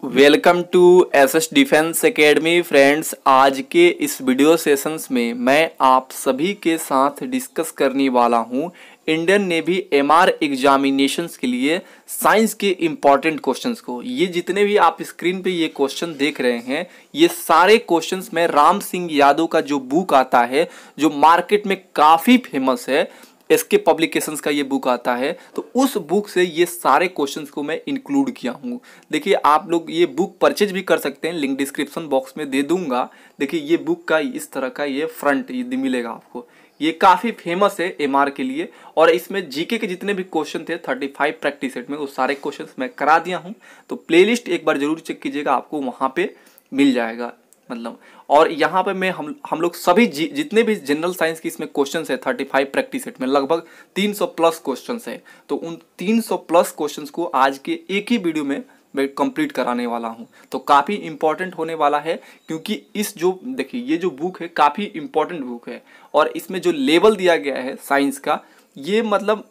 Welcome to SS defence academy friends. आज के इस वीडियो सेशंस में मैं आप सभी के साथ डिस्कस करने वाला हूं इंडियन नेवी एमआर एग्जामिनेशंस के लिए साइंस के इम्पॉर्टेंट क्वेश्चंस को। ये जितने भी आप स्क्रीन पे ये क्वेश्चन देख रहे हैं, ये सारे क्वेश्चंस में राम सिंह यादव का जो बुक आता है, जो मार्केट में काफ़ी फेमस है, एसके पब्लिकेशंस का ये बुक आता है, तो उस बुक से ये सारे क्वेश्चंस को मैं इंक्लूड किया हूँ। देखिए, आप लोग ये बुक परचेज भी कर सकते हैं, लिंक डिस्क्रिप्शन बॉक्स में दे दूंगा। देखिए, ये बुक का इस तरह का ये फ्रंट ये मिलेगा आपको। ये काफ़ी फेमस है एमआर के लिए, और इसमें जीके के जितने भी क्वेश्चन थे 35 प्रैक्टिस सेट में, वो सारे क्वेश्चन मैं करा दिया हूँ। तो प्लेलिस्ट एक बार जरूर चेक कीजिएगा, आपको वहाँ पे मिल जाएगा मतलब। और यहाँ पे मैं हम लोग सभी जितने भी जनरल साइंस की इसमें क्वेश्चंस है 35 प्रैक्टिस सेट में लगभग 300 प्लस क्वेश्चंस है। तो उन 300 प्लस क्वेश्चंस को आज के एक ही वीडियो में मैं कंप्लीट कराने वाला हूँ। तो काफ़ी इंपॉर्टेंट होने वाला है, क्योंकि इस जो देखिए ये जो बुक है काफ़ी इंपॉर्टेंट बुक है, और इसमें जो लेवल दिया गया है साइंस का, ये मतलब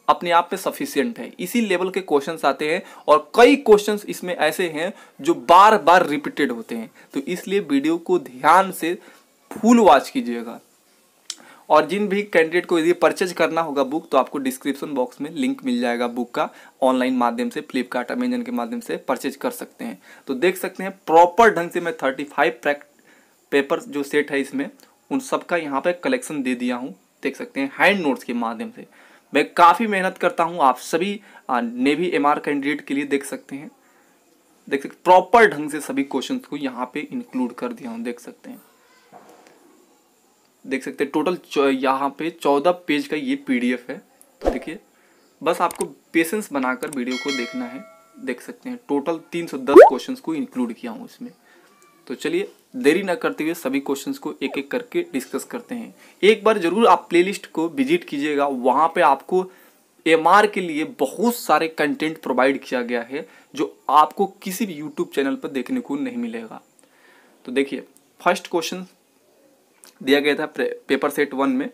अपने आप में सफिशिएंट है। इसी लेवल के क्वेश्चंस आते हैं, और कई क्वेश्चंस इसमें ऐसे हैं जो बार बार रिपीटेड होते हैं। तो इसलिए वीडियो को ध्यान से फुल वॉच कीजिएगा। और जिन भी कैंडिडेट को यदि परचेज करना होगा बुक, तो आपको डिस्क्रिप्शन बॉक्स में लिंक मिल जाएगा बुक का। ऑनलाइन माध्यम से फ्लिपकार्ट अमेजन के माध्यम से परचेज कर सकते हैं। तो देख सकते हैं प्रॉपर ढंग से मैं 35 पेपर जो सेट है इसमें उन सब का यहाँ पे कलेक्शन दे दिया हूँ। देख सकते हैं हैंड नोट्स के माध्यम से मैं काफ़ी मेहनत करता हूँ। आप सभी नेवी एमआर कैंडिडेट के लिए देख सकते हैं प्रॉपर ढंग से सभी क्वेश्चंस को यहाँ पे इंक्लूड कर दिया हूँ। देख सकते हैं टोटल यहाँ पे 14 पेज का ये पीडीएफ है। तो देखिए, बस आपको पेशेंस बनाकर वीडियो को देखना है। देख सकते हैं टोटल 310 क्वेश्चंस को इंक्लूड किया हूँ इसमें। तो चलिए देरी ना करते हुए सभी क्वेश्चंस को एक एक करके डिस्कस करते हैं। एक बार जरूर आप प्लेलिस्ट को विजिट कीजिएगा, वहाँ पे आपको एमआर के लिए बहुत सारे कंटेंट प्रोवाइड किया गया है जो आपको किसी भी यूट्यूब चैनल पर देखने को नहीं मिलेगा। तो देखिए, फर्स्ट क्वेश्चन दिया गया था पेपर सेट 1 में,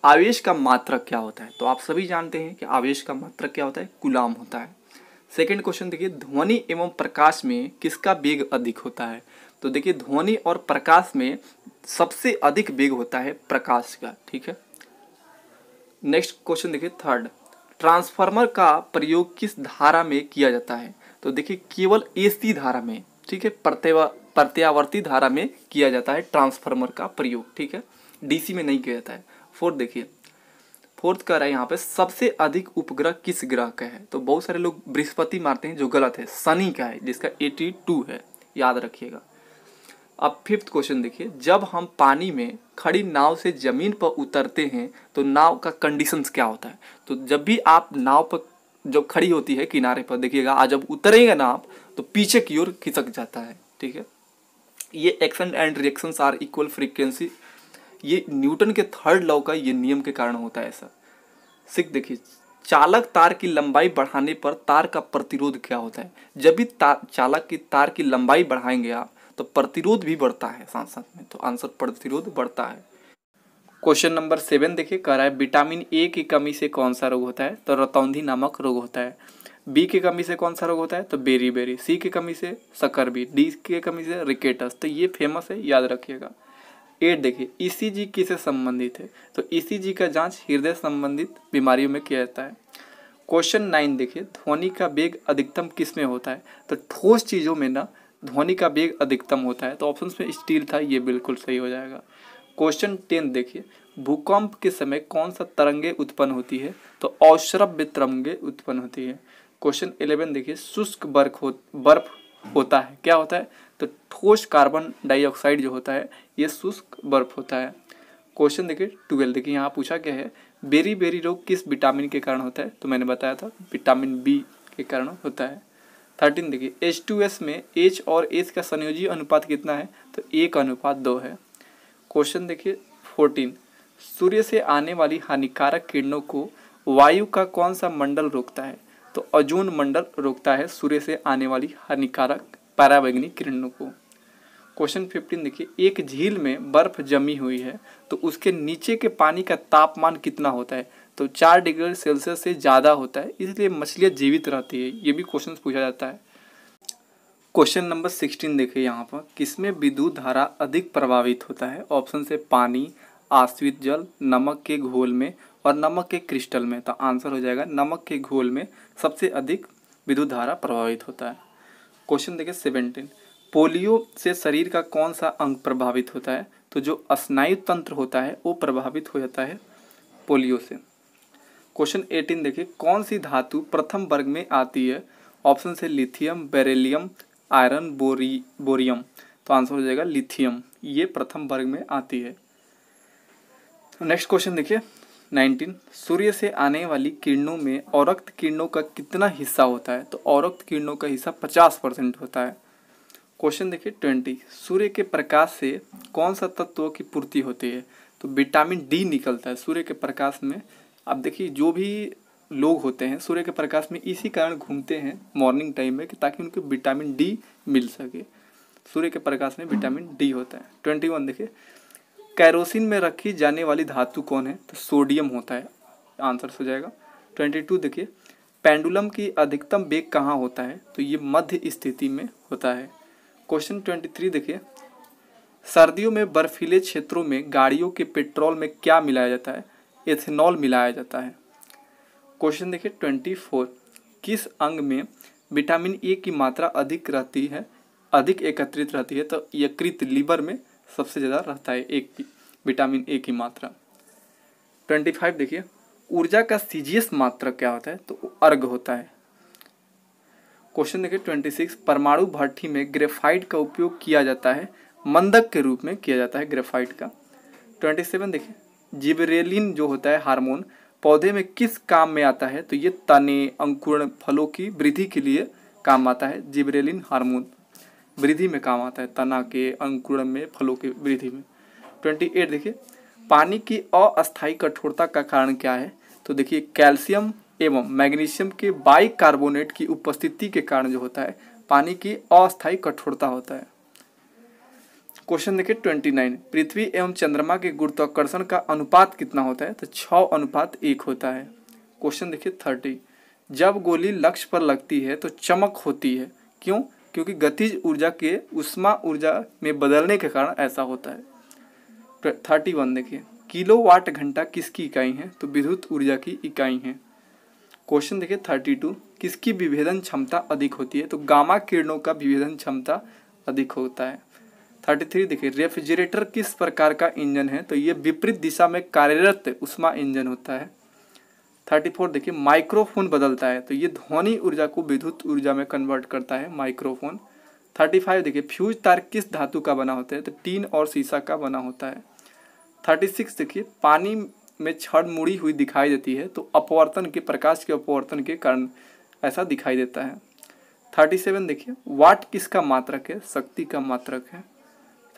आवेश का मात्रक क्या होता है। तो आप सभी जानते हैं कि आवेश का मात्रक क्या होता है, कूलाम होता है। सेकेंड क्वेश्चन देखिए, ध्वनि एवं प्रकाश में किसका वेग अधिक होता है। तो देखिए, ध्वनि और प्रकाश में सबसे अधिक वेग होता है प्रकाश का। ठीक है। नेक्स्ट क्वेश्चन देखिए थर्ड, ट्रांसफार्मर का प्रयोग किस धारा में किया जाता है। तो देखिए, केवल एसी धारा में, ठीक है, प्रत्यावर्ती धारा में किया जाता है ट्रांसफार्मर का प्रयोग। ठीक है, डीसी में नहीं किया जाता है। फोर्थ देखिए, फोर्थ कह रहा है यहाँ पे सबसे अधिक उपग्रह किस ग्रह का है। तो बहुत सारे लोग बृहस्पति मारते हैं, जो गलत है, शनि का है जिसका 82 है, याद रखिएगा। अब फिफ्थ क्वेश्चन देखिए, जब हम पानी में खड़ी नाव से जमीन पर उतरते हैं तो नाव का कंडीशंस क्या होता है। तो जब भी आप नाव पर जब खड़ी होती है किनारे पर, देखिएगा आज जब उतरेगा नाव तो पीछे की ओर खिसक जाता है। ठीक है, ये action and reactions are equal frequency, ये न्यूटन के थर्ड लॉ का ये नियम के कारण होता है ऐसा। सिक्स देखिए, चालक तार की लंबाई बढ़ाने पर तार का प्रतिरोध क्या होता है। जब भी चालक की तार की लंबाई बढ़ाएंगे आप तो प्रतिरोध भी बढ़ता है साथ साथ में। तो आंसर प्रतिरोध बढ़ता है। क्वेश्चन नंबर 7 देखिए, कह रहा है विटामिन ए की कमी से कौन सा रोग होता है। तो रतौंधी नामक रोग होता है। बी की कमी से कौन सा रोग होता है। तो बेरी। सी की कमी से सकरबी। डी की कमी से रिकेटस। तो ये फेमस है, याद रखिएगा। 8 देखिए, ईसीजी किससे संबंधित है। तो ईसीजी का जांच हृदय संबंधित बीमारियों में किया जाता है। क्वेश्चन 9 देखिए, ध्वनि का वेग अधिकतम किस में होता है। तो ठोस चीज़ों में ना ध्वनि का वेग अधिकतम होता है। तो ऑप्शन में स्टील था, ये बिल्कुल सही हो जाएगा। क्वेश्चन 10 देखिए, भूकंप के समय कौन सा तरंगे उत्पन्न होती है। तो अश्रव्य तरंगे उत्पन्न होती है। क्वेश्चन 11 देखिए, शुष्क बर्फ होता है, क्या होता है। तो ठोस कार्बन डाइऑक्साइड जो होता है ये शुष्क बर्फ होता है। क्वेश्चन देखिए 12 देखिए, यहाँ पूछा क्या है, बेरी रोग किस विटामिन के कारण होता है। तो मैंने बताया था विटामिन बी के कारण होता है। 13 देखिए, H2S में H और H का संयोजी अनुपात कितना है। तो 1:2 है। क्वेश्चन देखिए 14, सूर्य से आने वाली हानिकारक किरणों को वायु का कौन सा मंडल रोकता है। तो ओजोन मंडल रोकता है सूर्य से आने वाली हानिकारक पराबैंगनी किरणों को। क्वेश्चन 15 देखिए, एक झील में बर्फ जमी हुई है तो उसके नीचे के पानी का तापमान कितना होता है। तो 4 डिग्री सेल्सियस से ज़्यादा होता है, इसलिए मछलियाँ जीवित रहती है। ये भी क्वेश्चन पूछा जाता है। क्वेश्चन नंबर 16 देखिए यहाँ पर, किसमें विद्युत धारा अधिक प्रभावित होता है? ऑप्शन से पानी, आश्रित जल, नमक के घोल में और नमक के क्रिस्टल में। तो आंसर हो जाएगा नमक के घोल में सबसे अधिक विद्युत धारा प्रभावित होता है। क्वेश्चन देखिए 17, पोलियो से शरीर का कौन सा अंग प्रभावित होता है? तो जो स्नायु तंत्र होता है वो प्रभावित हो जाता है पोलियो से। क्वेश्चन 18 देखिए, कौन सी धातु प्रथम वर्ग में आती है? ऑप्शन से लिथियम, बेरिलियम, आयरन, बोरियम। तो आंसर हो जाएगा लिथियम, ये प्रथम वर्ग में आती है। नेक्स्ट क्वेश्चन देखिए 19, सूर्य से आने वाली किरणों में अवरक्त किरणों का कितना हिस्सा होता है? तो अवरक्त किरणों का हिस्सा 50% होता है। क्वेश्चन देखिए 20, सूर्य के प्रकाश से कौन सा तत्व की पूर्ति होती है? तो विटामिन डी निकलता है सूर्य के प्रकाश में। अब देखिए जो भी लोग होते हैं सूर्य के प्रकाश में इसी कारण घूमते हैं मॉर्निंग टाइम में, कि ताकि उनको विटामिन डी मिल सके। सूर्य के प्रकाश में विटामिन डी होता है। 21 देखिए, कैरोसिन में रखी जाने वाली धातु कौन है? तो सोडियम होता है, आंसर हो जाएगा। 22 देखिए, पेंडुलम की अधिकतम वेग कहाँ होता है? तो ये मध्य स्थिति में होता है। क्वेश्चन 23 देखिए, सर्दियों में बर्फीले क्षेत्रों में गाड़ियों के पेट्रोल में क्या मिलाया जाता है? एथेनॉल मिलाया जाता है। क्वेश्चन देखिए 24, किस अंग में विटामिन ए की मात्रा अधिक रहती है, अधिक एकत्रित रहती है? तो यकृत, लीवर में सबसे ज़्यादा रहता है विटामिन ए की मात्रा। 25 देखिए, ऊर्जा का सीजीएस मात्रक क्या होता है? तो अर्ग होता है। क्वेश्चन देखिए 26, परमाणु भट्ठी में ग्रेफाइट का उपयोग किया जाता है, मंदक के रूप में किया जाता है ग्रेफाइट का। 27 देखिए, जिबरेलिन जो होता है हार्मोन पौधे में किस काम में आता है? तो ये तने, अंकुरण, फलों की वृद्धि के लिए काम आता है। जिबरेलिन हार्मोन वृद्धि में काम आता है, तना के, अंकुरण में, फलों के वृद्धि में। 28 देखिए, पानी की अस्थायी कठोरता का कारण क्या है? तो देखिए कैल्शियम एवं मैग्नीशियम के बाइकार्बोनेट की उपस्थिति के कारण जो होता है पानी की अस्थायी कठोरता होता है। क्वेश्चन देखिए 29, पृथ्वी एवं चंद्रमा के गुरुत्वाकर्षण का अनुपात कितना होता है? तो 6:1 होता है। क्वेश्चन देखिए 30, जब गोली लक्ष्य पर लगती है तो चमक होती है, क्यों? क्योंकि गतिज ऊर्जा के ऊष्मा ऊर्जा में बदलने के कारण ऐसा होता है। 31 देखिए, किलोवाट घंटा किसकी इकाई है? तो विद्युत ऊर्जा की इकाई है। क्वेश्चन देखिए 32, किसकी विभेदन क्षमता अधिक होती है? तो गामा किरणों का विभेदन क्षमता अधिक होता है। 33 देखिए, रेफ्रिजरेटर किस प्रकार का इंजन है? तो ये विपरीत दिशा में कार्यरत ऊष्मा इंजन होता है। 34 देखिए, माइक्रोफोन बदलता है, तो ये ध्वनि ऊर्जा को विद्युत ऊर्जा में कन्वर्ट करता है माइक्रोफोन। 35 देखिए, फ्यूज तार किस धातु का बना होता है? तो टीन और शीशा का बना होता है। 36 देखिए, पानी में छड़ मुड़ी हुई दिखाई देती है, तो अपवर्तन के, प्रकाश के अपवर्तन के कारण ऐसा दिखाई देता है। 37 देखिए, वाट किसका मात्रक है? शक्ति का मात्रक है।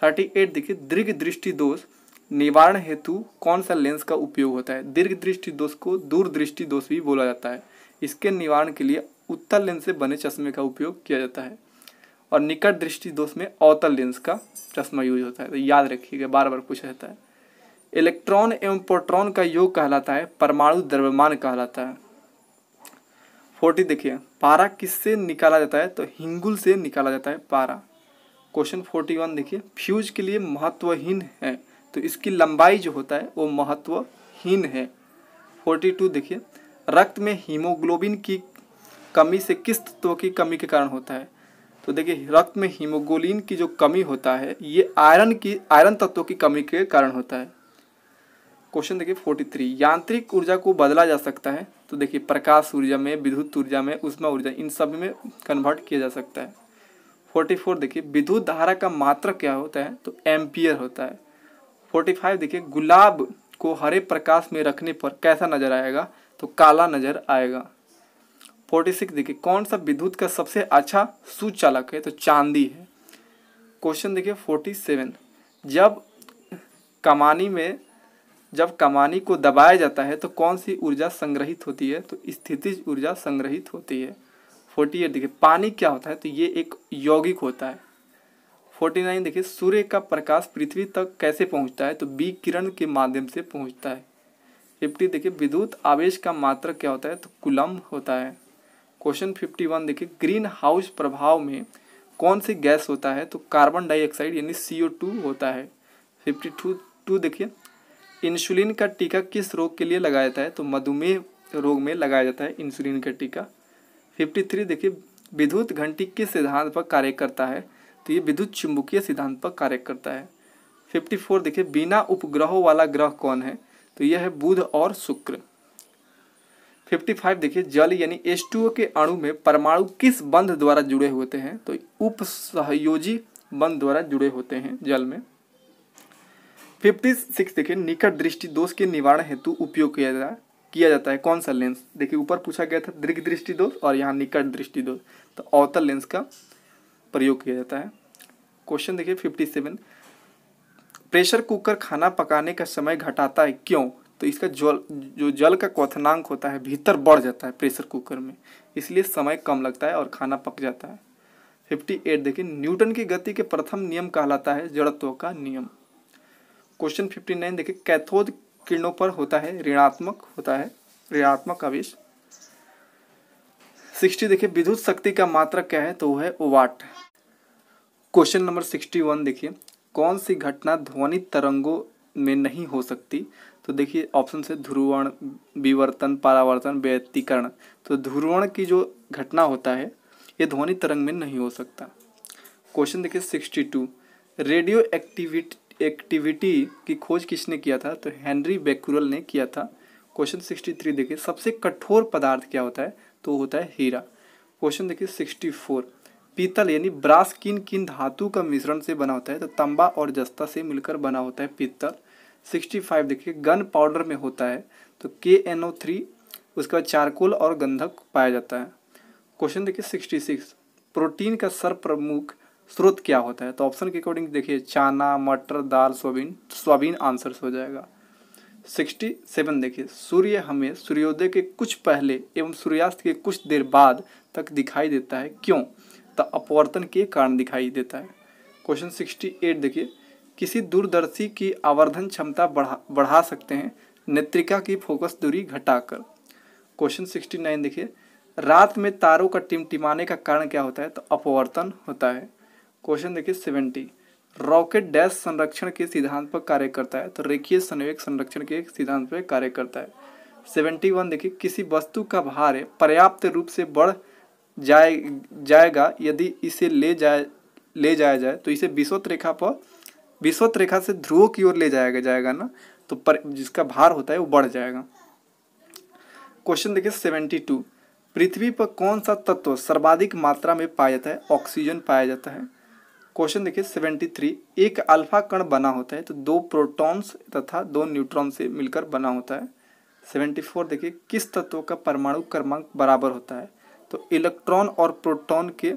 38 देखिए, दीर्घ दृष्टि दोष निवारण हेतु कौन सा लेंस का उपयोग होता है? दीर्घ दृष्टि दोष को दूरदृष्टि दोष भी बोला जाता है। इसके निवारण के लिए उत्तल लेंस से बने चश्मे का उपयोग किया जाता है, और निकट दृष्टि दोष में अवतल लेंस का चश्मा यूज होता है। तो याद रखिएगा, बार बार पूछा जाता है। इलेक्ट्रॉन एवं प्रोटॉन का योग कहलाता है, परमाणु द्रव्यमान कहलाता है। 40 देखिए, पारा किससे निकाला जाता है? तो हिंगुल से निकाला जाता है पारा। क्वेश्चन 41 देखिए, फ्यूज के लिए महत्वहीन है, तो इसकी लंबाई जो होता है वो महत्वहीन है। 42 देखिए, रक्त में हीमोग्लोबिन की कमी से किस तत्व की कमी के कारण होता है? तो देखिए रक्त में हीमोग्लोबिन की जो कमी होता है ये आयरन तत्व की कमी के कारण होता है। क्वेश्चन देखिए 43, यांत्रिक ऊर्जा को बदला जा सकता है? तो देखिए प्रकाश ऊर्जा में, विद्युत ऊर्जा में, ऊष्मा ऊर्जा, इन सब में कन्वर्ट किया जा सकता है। 44 देखिए, विद्युत धारा का मात्रक क्या होता है? तो एम्पियर होता है। 45 देखिए, गुलाब को हरे प्रकाश में रखने पर कैसा नजर आएगा? तो काला नजर आएगा। 46 देखिए, कौन सा विद्युत का सबसे अच्छा सुचालक है? तो चांदी है। क्वेश्चन देखिए 47, जब कमानी को दबाया जाता है तो कौन सी ऊर्जा संग्रहित होती है? तो स्थितिज ऊर्जा संग्रहित होती है। 48 देखिए, पानी क्या होता है? तो ये एक यौगिक होता है। 49 देखिए, सूर्य का प्रकाश पृथ्वी तक कैसे पहुंचता है? तो विकिरण के माध्यम से पहुंचता है। 50 देखिए, विद्युत आवेश का मात्रक क्या होता है? तो कूलम्ब होता है। क्वेश्चन 51 देखिए, ग्रीन हाउस प्रभाव में कौन सी गैस होता है? तो कार्बन डाइऑक्साइड यानी CO2 होता है। 52 देखिए, इंसुलिन का टीका किस रोग के लिए लगाया जाता है? तो मधुमेह रोग में लगाया जाता है इंसुलिन का टीका। 53 देखिए, विद्युत घंटी किस सिद्धांत पर कार्य करता है? तो ये विद्युत चुंबकीय सिद्धांत पर कार्य करता है। 54 देखिए, बिना उपग्रहों वाला ग्रह कौन है? तो यह है बुध और शुक्र। 55 देखिए, जल यानी H2O के अणु में परमाणु किस बंध द्वारा जुड़े होते हैं? तो उपसहयोजी बंध द्वारा जुड़े होते हैं जल में। 56 देखिए, निकट दृष्टि दोष के निवारण हेतु उपयोग किया जाता है कौन सा लेंस? देखिए ऊपर पूछा गया था दीर्घ दृष्टि दोष और यहाँ निकट दृष्टि दोष, तो अवतल लेंस का प्रयोग किया जाता है। क्वेश्चन देखिए 57, प्रेशर कुकर खाना पकाने का समय घटाता है क्यों? तो इसका जल का क्वथनांक होता है भीतर बढ़ जाता है प्रेशर कुकर में, इसलिए समय कम लगता है और खाना पक जाता है। 58 देखिए, न्यूटन की गति के प्रथम नियम कहलाता है जड़त्व का नियम। क्वेश्चन 59 देखिए, कैथोड किरणों पर होता है ऋणात्मक आवेश। 60 देखिए, विद्युत शक्ति का मात्रक क्या है? तो वो है वाट। क्वेश्चन नंबर 61 देखिए, कौन सी घटना ध्वनि तरंगों में नहीं हो सकती? तो देखिए ऑप्शन से ध्रुवण, विवर्तन, परावर्तन, व्यतिकरण। तो ध्रुवण की जो घटना होता है ये ध्वनि तरंग में नहीं हो सकता। क्वेश्चन देखिए 62, रेडियो एक्टिविटी की खोज किसने किया था? तो हेनरी बेक्यूरेल ने किया था। क्वेश्चन 63 देखिए, सबसे कठोर पदार्थ क्या होता है? तो होता है हीरा। क्वेश्चन देखिए 64, पीतल यानी ब्रास किन किन धातु का मिश्रण से बना होता है? तो तांबा और जस्ता से मिलकर बना होता है पीतल। 65 देखिए, गन पाउडर में होता है तो KNO3, उसके बाद चारकोल और गंधक पाया जाता है। क्वेश्चन देखिए 66, प्रोटीन का सर्वप्रमुख स्रोत क्या होता है? तो ऑप्शन के अकॉर्डिंग देखिए चना, मटर, दाल, सोयाबीन आंसर हो जाएगा। 67 देखिए, सूर्य हमें सूर्योदय के कुछ पहले एवं सूर्यास्त के कुछ देर बाद तक दिखाई देता है क्यों? तो अपवर्तन के कारण दिखाई देता है। क्वेश्चन 68 देखिए, किसी दूरदर्शी की आवर्धन क्षमता बढ़ा सकते हैं नेत्रिका की फोकस दूरी घटाकर। क्वेश्चन 69 देखिए, रात में तारों का टिमटिमाने का कारण क्या होता है? तो अपवर्तन होता है। क्वेश्चन देखिए 70, रॉकेट डैश संरक्षण के सिद्धांत पर कार्य करता है? तो रेखीय संवेग संरक्षण के सिद्धांत पर कार्य करता है। 71 देखिए, किसी वस्तु का भार पर्याप्त रूप से बढ़ जाएगा यदि इसे ले जाया जाए तो इसे विषुवत रेखा से ध्रुवों की ओर ले जाएगा ना, तो जिसका भार होता है वो बढ़ जाएगा। क्वेश्चन देखिए 72, पृथ्वी पर कौन सा तत्व सर्वाधिक मात्रा में पाया जाता है? ऑक्सीजन पाया जाता है। क्वेश्चन देखिए 73, एक अल्फा कण बना होता है तो 2 प्रोटॉन्स तथा 2 न्यूट्रॉन से मिलकर बना होता है। 74 देखिए, किस तत्व का परमाणु क्रमांक बराबर होता है? तो इलेक्ट्रॉन और प्रोटॉन के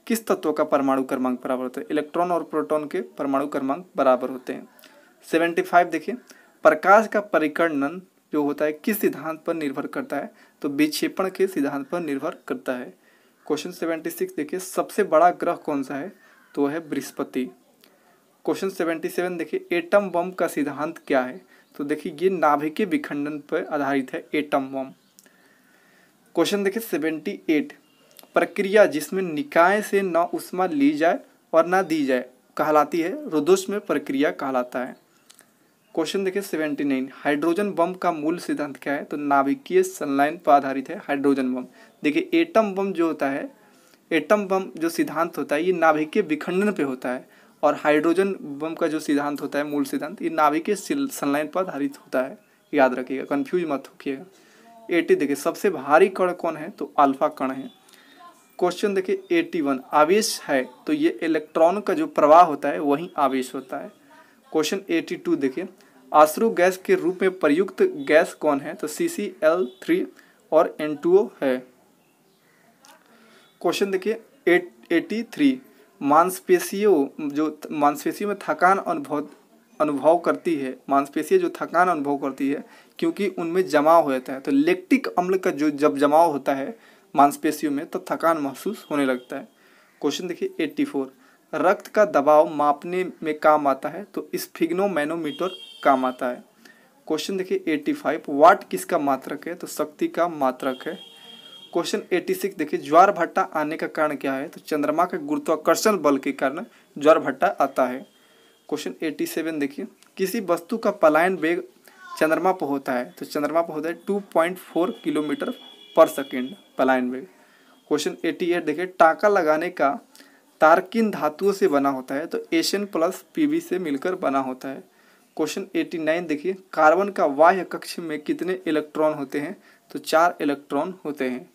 किस तत्व का परमाणु क्रमांक बराबर होता है? इलेक्ट्रॉन और प्रोटॉन के परमाणु क्रमांक बराबर होते हैं। 75 देखिए, प्रकाश का परिकर्णन जो होता है किस सिद्धांत पर निर्भर करता है? तो विक्षेपण के सिद्धांत पर निर्भर करता है। क्वेश्चन 76 देखिए, सबसे बड़ा ग्रह कौन सा है? तो है बृहस्पति। क्वेश्चन 77 देखिए, एटम बम का सिद्धांत क्या है? तो देखिए ये नाभिकीय विखंडन पर आधारित है एटम बम। क्वेश्चन देखिए 78, प्रक्रिया जिसमें निकाय से न ऊष्मा ली जाए और न दी जाए कहलाती है रुद्धोष्म प्रक्रिया कहलाता है। क्वेश्चन देखिए 79, हाइड्रोजन बम का मूल सिद्धांत क्या है? तो नाभिकीय संलयन पर आधारित है हाइड्रोजन बम। देखिए एटम बम जो होता है, एटम बम जो सिद्धांत होता है ये नाभिकीय विखंडन पे होता है, और हाइड्रोजन बम का जो सिद्धांत होता है मूल सिद्धांत ये नाभिकीय संलयन पर आधारित होता है। याद रखिएगा, कंफ्यूज मत होइएगा। 80 देखिए, सबसे भारी कण कौन है? तो अल्फा कण है। क्वेश्चन देखिए 81, आवेश है तो ये इलेक्ट्रॉन का जो प्रवाह होता है वही आवेश होता है। क्वेश्चन 82 देखिए, अश्रु गैस के रूप में प्रयुक्त गैस कौन है? तो CCl3 और N2O है। क्वेश्चन देखिए 83, मांसपेशियों में थकान अनुभव करती है, मांसपेशियाँ जो थकान अनुभव करती है क्योंकि उनमें जमाव हो जाता है। तो लैक्टिक अम्ल का जो जब जमाव होता है मांसपेशियों में तो थकान महसूस होने लगता है। क्वेश्चन देखिए 84, रक्त का दबाव मापने में काम आता है? तो स्फिग्नोमैनोमीटर काम आता है। क्वेश्चन देखिए 85, वाट किसका मात्रक है? तो शक्ति का मात्रक है। क्वेश्चन 86 देखिए, ज्वार भाटा आने का कारण क्या है? तो चंद्रमा के गुरुत्वाकर्षण बल के कारण ज्वार भाटा आता है। क्वेश्चन 87 देखिए, किसी वस्तु का पलायन वेग चंद्रमा पर होता है, तो चंद्रमा पर होता है 2.4 किलोमीटर पर सेकेंड पलायन वेग। क्वेश्चन 88 देखिए, टाँका लगाने का तार किन धातुओं से बना होता है? तो एशियन प्लस पीवी से मिलकर बना होता है। क्वेश्चन 89 देखिए, कार्बन का बाह्य कक्ष में कितने इलेक्ट्रॉन होते हैं? तो 4 इलेक्ट्रॉन होते हैं।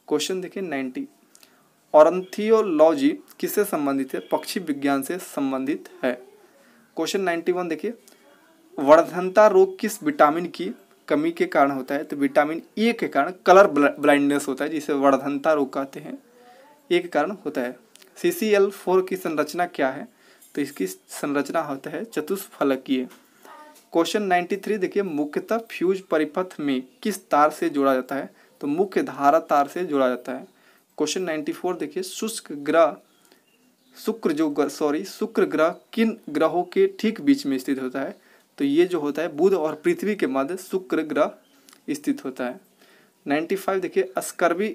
क्वेश्चन देखिए 90, ऑर्निथोलॉजी किससे संबंधित है? पक्षी विज्ञान से संबंधित है। क्वेश्चन 91 देखिए, वर्धनता रोग किस विटामिन की कमी के कारण होता है? तो विटामिन ए के कारण कलर ब्लाइंडनेस होता है, जिसे वर्धनता रोग कहते हैं, ए के कारण होता है। CCl4 की संरचना क्या है? तो इसकी संरचना होता है चतुष्फलकीय। क्वेश्चन 93 देखिए, मुख्यतः फ्यूज परिपथ में किस तार से जोड़ा जाता है? तो मुख्य धारा तार से जोड़ा जाता है। क्वेश्चन 94 देखिए, शुक्र ग्रह किन ग्रहों के ठीक बीच में स्थित होता है? तो ये जो होता है बुध और पृथ्वी के मध्य शुक्र ग्रह स्थित होता है। 95 देखिए, स्कर्वी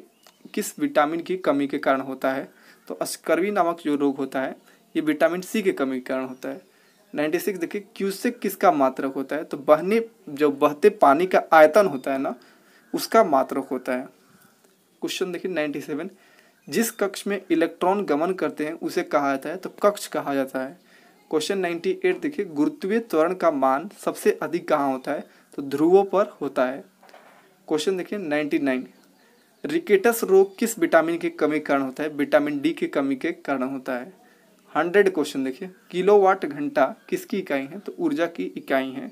किस विटामिन की कमी के कारण होता है? तो स्कर्वी नामक जो रोग होता है ये विटामिन सी की कमी के कारण होता है। 96 देखिए, क्यूसेक किसका मात्रक होता है? तो बहते पानी का आयतन होता है ना, उसका मात्रक होता है। क्वेश्चन देखिए 97, जिस कक्ष में इलेक्ट्रॉन गमन करते हैं उसे कहा जाता है? तो कक्ष कहा जाता है। क्वेश्चन 98 देखिए, गुरुत्वीय त्वरण का मान सबसे अधिक कहाँ होता है? तो ध्रुवों पर होता है। क्वेश्चन देखिए 99, रिकेटस रोग किस विटामिन की कमी के कारण होता है? विटामिन डी की कमी के कारण होता है। 100 क्वेश्चन देखिए, किलोवाट घंटा किसकी इकाई है? तो ऊर्जा की इकाई है।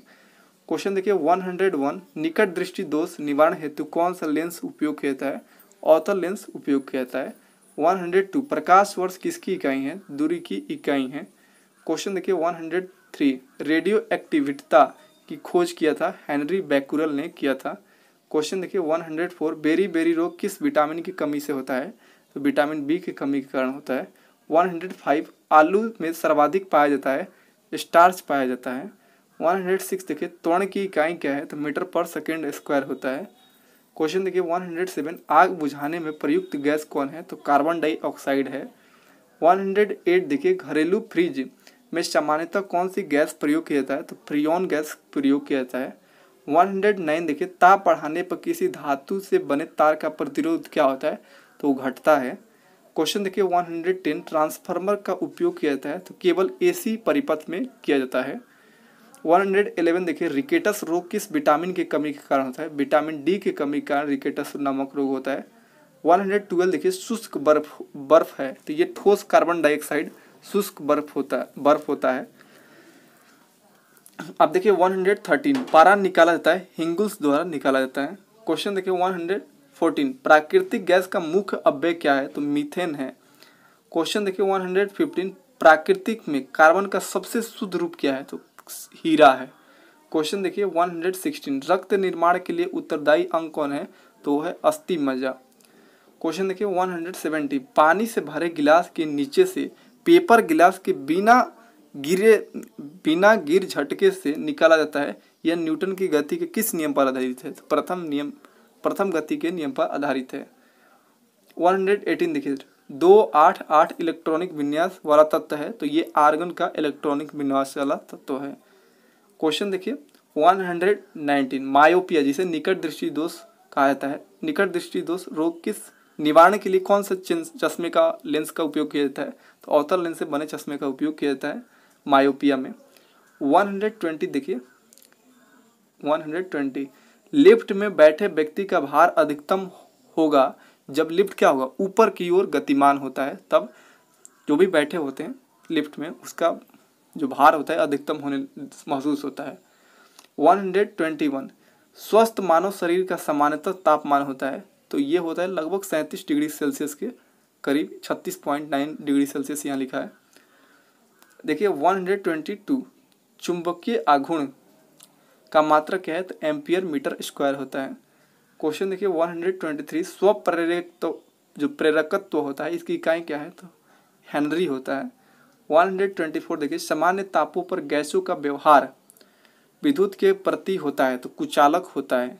क्वेश्चन देखिए 101, निकट दृष्टि दोष निवारण हेतु कौन सा लेंस उपयोग किया जाता है? अवतल लेंस उपयोग किया जाता है। 102, प्रकाश वर्ष किसकी इकाई है? दूरी की इकाई है। क्वेश्चन देखिए 103, रेडियो एक्टिविटी की खोज किया था हेनरी बैकुरल ने किया था। क्वेश्चन देखिए 104, बेरी रोग किस विटामिन की कमी से होता है? तो विटामिन बी की कमी के कारण होता है। 105, आलू में सर्वाधिक पाया जाता है स्टार्च पाया जाता है। 106 देखिए, त्वरण की इकाई क्या है? तो मीटर पर सेकेंड स्क्वायर होता है। क्वेश्चन देखिए 107, आग बुझाने में प्रयुक्त गैस कौन है? तो कार्बन डाइऑक्साइड है। 108 देखिए, घरेलू फ्रिज में सामान्यतः कौन सी गैस प्रयोग किया जाता है? तो फ्रियोन गैस प्रयोग किया जाता है। 109 देखिए, ताप बढ़ाने पर किसी धातु से बने तार का प्रतिरोध क्या होता है? तो घटता है। क्वेश्चन देखिए 110, ट्रांसफार्मर का उपयोग किया जाता है? तो केवल AC परिपथ में किया जाता है। 111 देखिए, रिकेटस रोग किस विटामिन की कमी के कारण होता है? विटामिन डी की कमी के कारण रिकेटस नामक रोग होता है। 112 देखिए, शुष्क बर्फ है, तो ये ठोस कार्बन डाइऑक्साइड शुष्क बर्फ होता है। अब देखिए 113, पारा निकाला जाता है हिंगुल्स द्वारा निकाला जाता है। क्वेश्चन देखिए 114, प्राकृतिक गैस का मुख्य अव्यय क्या है? तो मीथेन है। क्वेश्चन देखिए 115, प्राकृतिक में कार्बन का सबसे शुद्ध रूप क्या है? तो हीरा है। क्वेश्चन देखिए 116, रक्त निर्माण के लिए उत्तरदायी अंग कौन है? तो वो है अस्थि मज्जा। क्वेश्चन देखिए 170, पानी से भरे गिलास के नीचे से पेपर गिलास के बिना गिर झटके से निकाला जाता है। यह न्यूटन की गति के किस नियम पर आधारित है? तो प्रथम गति के नियम पर आधारित है। 118 देखिए, 288 इलेक्ट्रॉनिक विन्यास वाला तत्व है, तो ये आर्गन का इलेक्ट्रॉनिक विन्यास वाला तत्व है। क्वेश्चन देखिए 119, मायोपिया जिसे निकट दृष्टि दोष कहा जाता है, निकट दृष्टि दोष रोग किस निवारण के लिए कौन सा चश्मे का लेंस का उपयोग किया जाता है? तो अवतल लेंस से बने चश्मे का उपयोग किया जाता है मायोपिया में। 120 देखिए 120, लिफ्ट में बैठे व्यक्ति का भार अधिकतम होगा जब लिफ्ट क्या होगा? ऊपर की ओर गतिमान होता है, तब जो भी बैठे होते हैं लिफ्ट में उसका जो भार होता है अधिकतम होने महसूस होता है। 121, स्वस्थ मानव शरीर का सामान्यतः तापमान होता है, तो ये होता है लगभग 37 डिग्री सेल्सियस के करीब, 36.9 डिग्री सेल्सियस यहाँ लिखा है। देखिए 122, चुंबकीय आघूर्ण का मात्रक क्या है? तो एम्पियर मीटर स्क्वायर होता है। क्वेश्चन देखिए 123, जो प्रेरकत्व होता है इसकी इकाई क्या है? तो हेनरी होता है। 124 देखिए, सामान्य तापों पर गैसों का व्यवहार विद्युत के प्रति होता है, तो कुचालक होता है।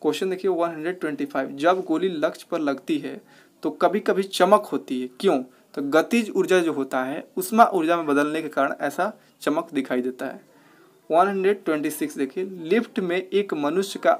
क्वेश्चन देखिए 125, जब गोली लक्ष्य पर लगती है तो कभी कभी चमक होती है, क्यों? तो गतिज ऊर्जा जो होता है उष्मा ऊर्जा में बदलने के कारण ऐसा चमक दिखाई देता है। 126 देखिए, लिफ्ट में एक मनुष्य का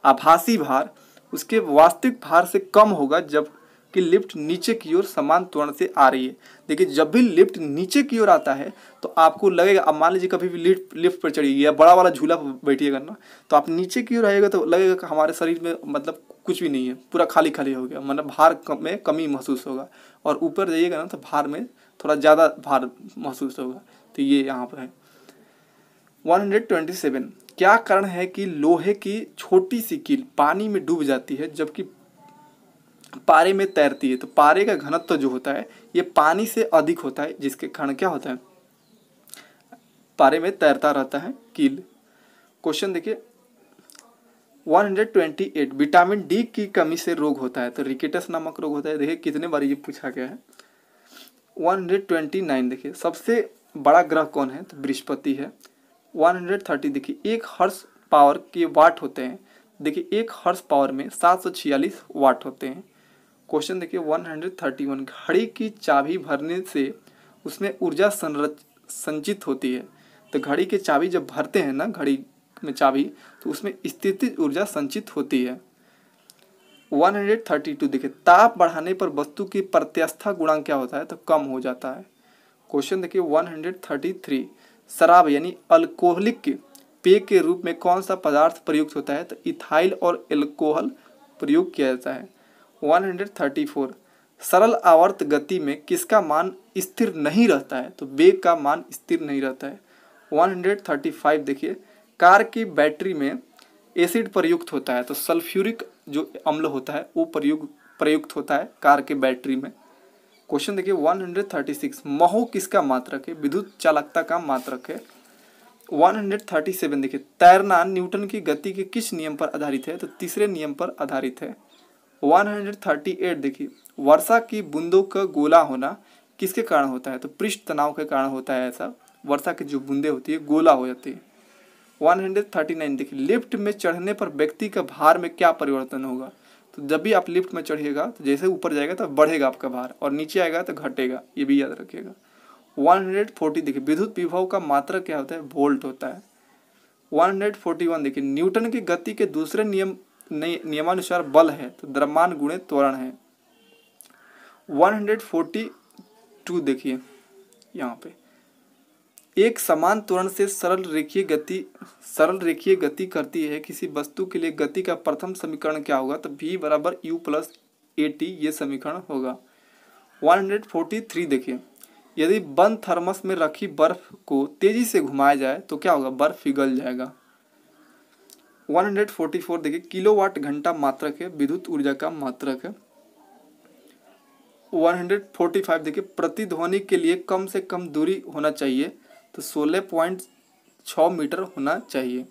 आभासी भार उसके वास्तविक भार से कम होगा जबकि लिफ्ट नीचे की ओर समान त्वरण से आ रही है। देखिए, जब भी लिफ्ट नीचे की ओर आता है तो आपको लगेगा, अब मान लीजिए कभी भी लिफ्ट पर चढ़िए या बड़ा वाला झूला पर बैठिएगा ना, तो आप नीचे की ओर आएगा तो लगेगा कि हमारे शरीर में मतलब कुछ भी नहीं है, पूरा खाली खाली हो गया, मतलब भार में कमी महसूस होगा। और ऊपर जाइएगा ना तो भार में थोड़ा ज़्यादा भार महसूस होगा। तो ये यहाँ पर है। 127, क्या कारण है कि लोहे की छोटी सी कील पानी में डूब जाती है जबकि पारे में तैरती है? तो पारे का घनत्व जो होता है ये पानी से अधिक होता है, जिसके कारण क्या होता है, पारे में तैरता रहता है कील। क्वेश्चन देखिए 128, विटामिन डी की कमी से रोग होता है, तो रिकेटस नामक रोग होता है। देखिए कितने बार ये पूछा गया है। 129 देखिए, सबसे बड़ा ग्रह कौन है? तो बृहस्पति है। 130 देखिए, एक हॉर्स पावर के वाट होते हैं। देखिए एक हॉर्स पावर में 746 वाट होते हैं। क्वेश्चन देखिए 131, घड़ी की चाबी भरने से उसमें ऊर्जा संचित होती है। तो घड़ी की चाबी जब भरते हैं ना, घड़ी में चाबी, तो उसमें स्थितिज ऊर्जा संचित होती है। 132 देखिए, ताप बढ़ाने पर वस्तु की प्रत्यास्था गुणांक क्या होता है? तो कम हो जाता है। क्वेश्चन देखिए 133, शराब यानी अल्कोहलिक पेय के रूप में कौन सा पदार्थ प्रयुक्त होता है? तो इथाइल और एल्कोहल प्रयोग किया जाता है। 134, सरल आवर्त गति में किसका मान स्थिर नहीं रहता है? तो वेग का मान स्थिर नहीं रहता है। 135 देखिए, कार की बैटरी में एसिड प्रयुक्त होता है, तो सल्फ्यूरिक जो अम्ल होता है वो प्रयुक्त होता है कार के बैटरी में। क्वेश्चन देखिए 136, महो किसका मात्रक है? विद्युत चालकता का मात्रक है। 137 देखिए, तैरना न्यूटन की गति के किस नियम पर आधारित है? तो तीसरे नियम पर आधारित है। 138 देखिए, वर्षा की बूंदों का गोला होना किसके कारण होता है? तो पृष्ठ तनाव के कारण होता है। ऐसा वर्षा की जो बूंदे होती है गोला हो जाती है। 139 देखिए, लिफ्ट में चढ़ने पर व्यक्ति का भार में क्या परिवर्तन होगा? तो जब भी आप लिफ्ट में चढ़िएगा तो जैसे ऊपर जाएगा तो बढ़ेगा आपका भार, और नीचे आएगा तो घटेगा, ये भी याद रखिएगा। 140 देखिए, विद्युत विभव का मात्रक क्या होता है? वोल्ट होता है। 141 देखिए, न्यूटन की गति के दूसरे नियमानुसार बल है, तो द्रव्यमान गुणे त्वरण है। 142 देखिए, यहाँ पे एक समान त्वरण से सरल रेखीय गति करती है किसी वस्तु के लिए गति का प्रथम समीकरण क्या होगा? तो v बराबर u प्लस at, ये समीकरण होगा। 143 देखिए, यदि बंद थर्मस में रखी बर्फ को तेजी से घुमाया जाए तो क्या होगा? बर्फ पिघल जाएगा। 144 देखिए, किलोवाट घंटा मात्रक है, विद्युत ऊर्जा का मात्रक है। 145 देखिए, प्रतिध्वनि के लिए कम से कम दूरी होना चाहिए, तो 16.6 मीटर होना चाहिए।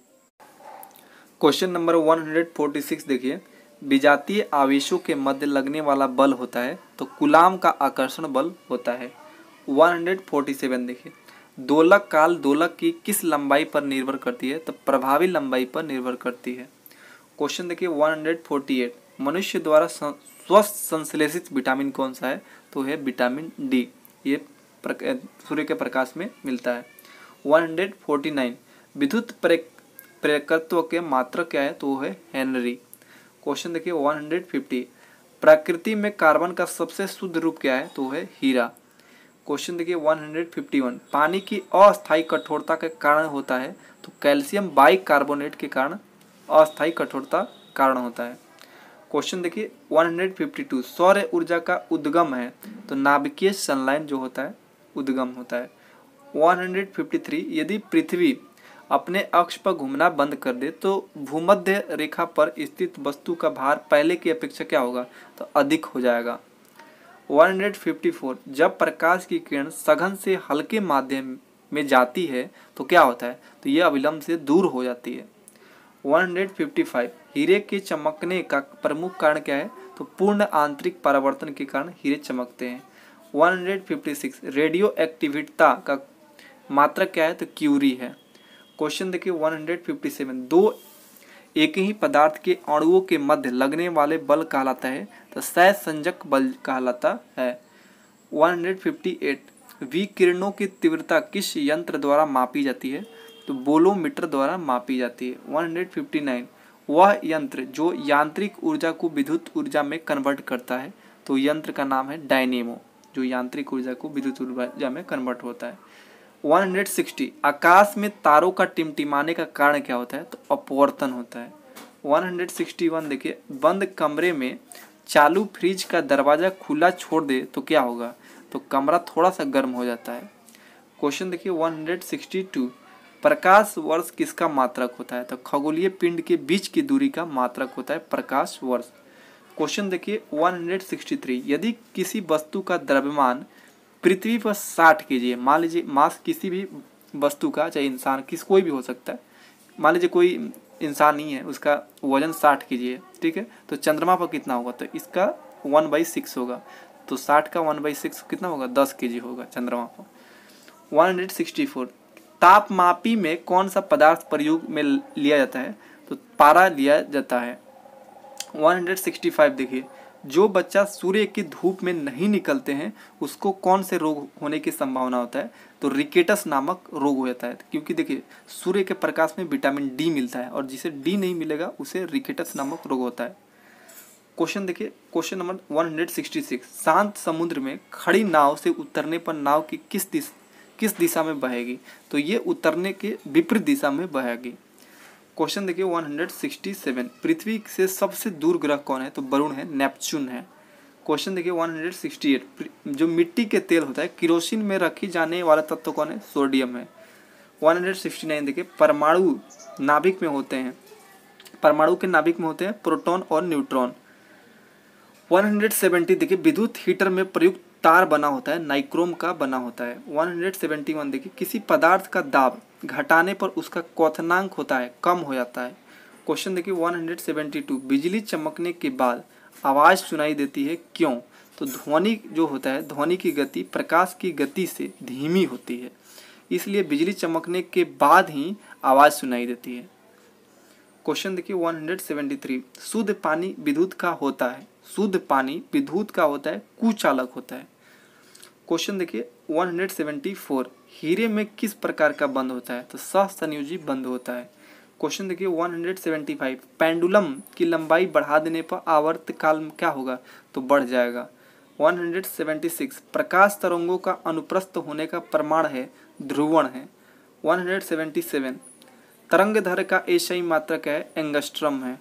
क्वेश्चन नंबर 146 देखिए, विजातीय आवेशों के मध्य लगने वाला बल होता है, तो कूलाम का आकर्षण बल होता है। 147 देखिए, दोलक काल दोलक की किस लंबाई पर निर्भर करती है? तो प्रभावी लंबाई पर निर्भर करती है। क्वेश्चन देखिए 148, मनुष्य द्वारा स्वस्थ संश्लेषित विटामिन कौन सा है? तो है विटामिन डी, ये सूर्य के प्रकाश में मिलता है। 149, विद्युत प्रेरकत्व के मात्रक क्या है? तो वो है हेनरी। क्वेश्चन देखिए 150, प्रकृति में कार्बन का सबसे शुद्ध रूप क्या है? तो है हीरा। क्वेश्चन देखिए 151, पानी की अस्थायी कठोरता के कारण होता है, तो कैल्शियम बाइकार्बोनेट के कारण अस्थायी कठोरता कारण होता है। क्वेश्चन देखिए 152, सौर ऊर्जा का उद्गम है, तो नाभिकीय संलयन जो होता है उद्गम होता है। 153, यदि पृथ्वी अपने अक्ष पर घूमना बंद कर दे तो भूमध्य रेखा पर स्थित वस्तु का भार पहले की अपेक्षा क्या होगा? तो अधिक हो जाएगा। 154, जब प्रकाश की किरण सघन से हल्के माध्यम में जाती है तो क्या होता है? तो यह अविलंब से दूर हो जाती है। 155, हीरे के चमकने का प्रमुख कारण क्या है? तो पूर्ण आंतरिक परावर्तन के कारण हीरे चमकते हैं। 156, रेडियो एक्टिविटी का मात्रक क्या है? तो क्यूरी है। क्वेश्चन देखिए 157, दो एक ही पदार्थ के अणुओं के मध्य लगने वाले बल कहलाता है? तो सहसंजक बल कहलाता है। 158 विकिरणों की तीव्रता किस यंत्र द्वारा मापी जाती है? तो बोलोमीटर द्वारा मापी जाती है। 159 वह यंत्र जो यांत्रिक ऊर्जा को विद्युत ऊर्जा में कन्वर्ट करता है, तो यंत्र का नाम है डायनेमो, जो यांत्रिक ऊर्जा को विद्युत ऊर्जा में कन्वर्ट होता है। 160 आकाश में तारों का टिमटिमाने का कारण क्या होता है? तो अपवर्तन होता है। 161 देखिए, बंद कमरे में चालू फ्रिज का दरवाजा खुला छोड़ दे तो क्या होगा? तो कमरा थोड़ा सा गर्म हो जाता है। क्वेश्चन देखिए 162 प्रकाश वर्ष किसका मात्रक होता है? तो खगोलीय पिंड के बीच की दूरी का मात्रक होता है प्रकाश वर्ष। क्वेश्चन देखिए 163 यदि किसी वस्तु का द्रव्यमान पृथ्वी पर 60 kg है, मान लीजिए मास किसी भी वस्तु का, चाहे इंसान कोई भी हो सकता है, मान लीजिए कोई इंसान नहीं है, उसका वजन 60 kg है, ठीक है, तो चंद्रमा पर कितना होगा? तो इसका 1/6 होगा, तो 60 का 1/6 कितना होगा? 10 kg होगा चंद्रमा पर। 164 तापमापी में कौन सा पदार्थ प्रयोग में लिया जाता है? तो पारा लिया जाता है। 165 देखिए, जो बच्चा सूर्य की धूप में नहीं निकलते हैं उसको कौन से रोग होने की संभावना होता है? तो रिकेटस नामक रोग हो जाता है, क्योंकि देखिए सूर्य के प्रकाश में विटामिन डी मिलता है और जिसे डी नहीं मिलेगा उसे रिकेटस नामक रोग होता है। क्वेश्चन देखिए, क्वेश्चन नंबर 166 शांत समुद्र में खड़ी नाव से उतरने पर नाव की किस दिशा में बहेगी? तो ये उतरने के विपरीत दिशा में बहेगी। क्वेश्चन देखिए 167 पृथ्वी से सबसे दूर ग्रह कौन है? तो वरुण है, नेपच्यून है। क्वेश्चन देखिए 168 जो मिट्टी के तेल होता है किरोसिन में रखी जाने वाला तत्व कौन है? सोडियम है। 169 देखिए, परमाणु नाभिक में होते हैं, परमाणु के नाभिक में होते हैं प्रोटॉन और न्यूट्रॉन। 170 देखिए, विद्युत हीटर में प्रयुक्त तार बना होता है नाइक्रोम का बना होता है। 171 देखिए, किसी पदार्थ का दाब घटाने पर उसका क्वथनांक होता है कम हो जाता है। क्वेश्चन देखिए 172 बिजली चमकने के बाद आवाज़ सुनाई देती है, क्यों? तो ध्वनि जो होता है, ध्वनि की गति प्रकाश की गति से धीमी होती है, इसलिए बिजली चमकने के बाद ही आवाज़ सुनाई देती है। क्वेश्चन देखिए 173 शुद्ध पानी विद्युत का होता है, शुद्ध पानी विद्युत का होता है, कुचालक होता है। क्वेश्चन देखिए 174 हीरे में किस प्रकार का बंध होता है? तो सहसंयोजी बंध होता है। क्वेश्चन देखिए 175 पेंडुलम की लंबाई बढ़ा देने पर आवर्तकाल क्या होगा? तो बढ़ जाएगा। 176 प्रकाश तरंगों का अनुप्रस्थ होने का प्रमाण है ध्रुवण है। 177 तरंगदैर्घ्य का एसआई मात्रक है एंगस्ट्रम है।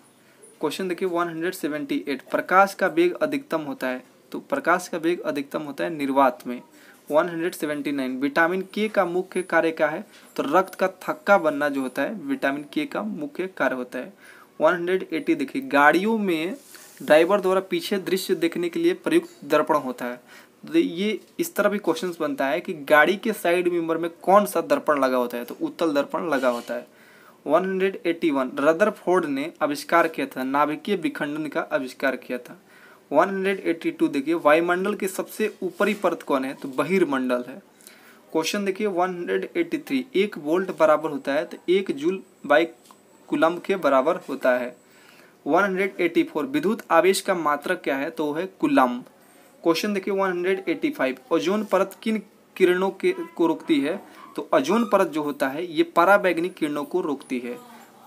क्वेश्चन देखिए 178 प्रकाश का वेग अधिकतम होता है, तो प्रकाश का वेग अधिकतम होता है निर्वात में। 179 विटामिन के का मुख्य कार्य क्या है? तो रक्त का थक्का बनना जो होता है विटामिन के का मुख्य कार्य होता है। 180 देखिए, गाड़ियों में ड्राइवर द्वारा पीछे दृश्य देखने के लिए प्रयुक्त दर्पण होता है, तो ये इस तरह भी क्वेश्चन बनता है कि गाड़ी के साइड मिरर में कौन सा दर्पण लगा होता है? तो उत्तल दर्पण लगा होता है। 181 रदरफोर्ड ने आविष्कार किया था, नाभिकीय विखंडन का आविष्कार किया था। 182 देखिए, वायुमंडल के सबसे ऊपरी परत कौन है? तो बहिर्मंडल है। क्वेश्चन देखिए 183 1 वोल्ट बराबर होता है, तो 1 जूल बाई कूलम्ब के बराबर होता है। 184 विद्युत आवेश का मात्रक क्या है? तो वो है कूलम्ब। क्वेश्चन देखिए 185 ओजोन परत किन किरणों को रोकती है? तो ओजोन परत जो होता है ये पराबैंगनी किरणों को रोकती है।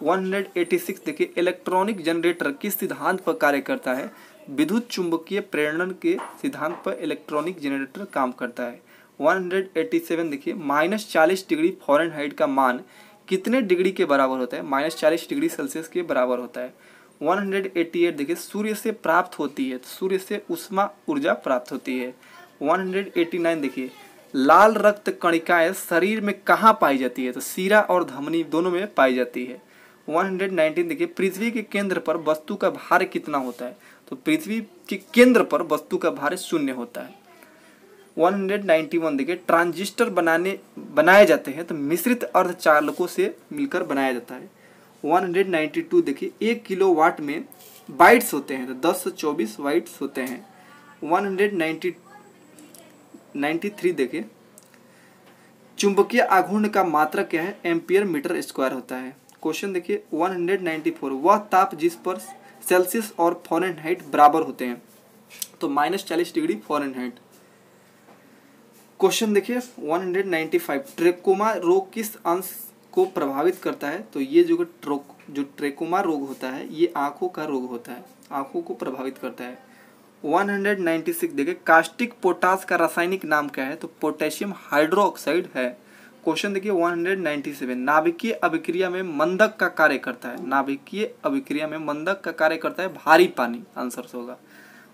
186 देखिए, इलेक्ट्रॉनिक जनरेटर किस सिद्धांत पर कार्य करता है? विद्युत चुंबकीय प्रेरण के सिद्धांत पर इलेक्ट्रॉनिक जनरेटर काम करता है। 187 देखिए, -40 डिग्री फ़ारेनहाइट का मान कितने डिग्री के बराबर होता है? -40 डिग्री सेल्सियस के बराबर होता है। 188 देखिए, सूर्य से प्राप्त होती है, तो सूर्य से ऊष्मा ऊर्जा प्राप्त होती है। 189 देखिए, लाल रक्त कणिकाएं शरीर में कहाँ पाई जाती है? तो सीरा और धमनी दोनों में पाई जाती है। 119 देखिए, पृथ्वी के केंद्र पर वस्तु का भार कितना होता है? तो पृथ्वी के केंद्र पर वस्तु का भार 0 होता है। 191 देखिए, ट्रांजिस्टर बनाए जाते हैं तो मिश्रित अर्धचालकों से मिलकर बनाया जाता है। 192 देखिए, 1 किलोवाट में बाइट्स होते हैं, तो 10 से 24 बाइट्स होते हैं। 193 देखिए, चुंबकीय आघूर्ण का मात्रक क्या है? एम्पियर मीटर स्क्वायर होता है। क्वेश्चन देखिए 194, वह ताप जिस पर सेल्सियस और फ़ारेनहाइट बराबर होते हैं, तो -40 डिग्री फ़ारेनहाइट। क्वेश्चन देखिए 195, ट्रेकोमा रोग किस अंश को प्रभावित करता है, तो ये जो ट्रेकोमा रोग होता है ये आंखों का रोग होता है, आंखों को प्रभावित करता है। 196 देखिए कास्टिक पोटास का रासायनिक नाम क्या है, तो पोटेशियम हाइड्रोक्साइड है। क्वेश्चन देखिए 197, नाभिकीय अभिक्रिया में मंदक का कार्य करता है, नाभिकीय अभिक्रिया में मंदक का कार्य करता है भारी पानी, आंसर होगा।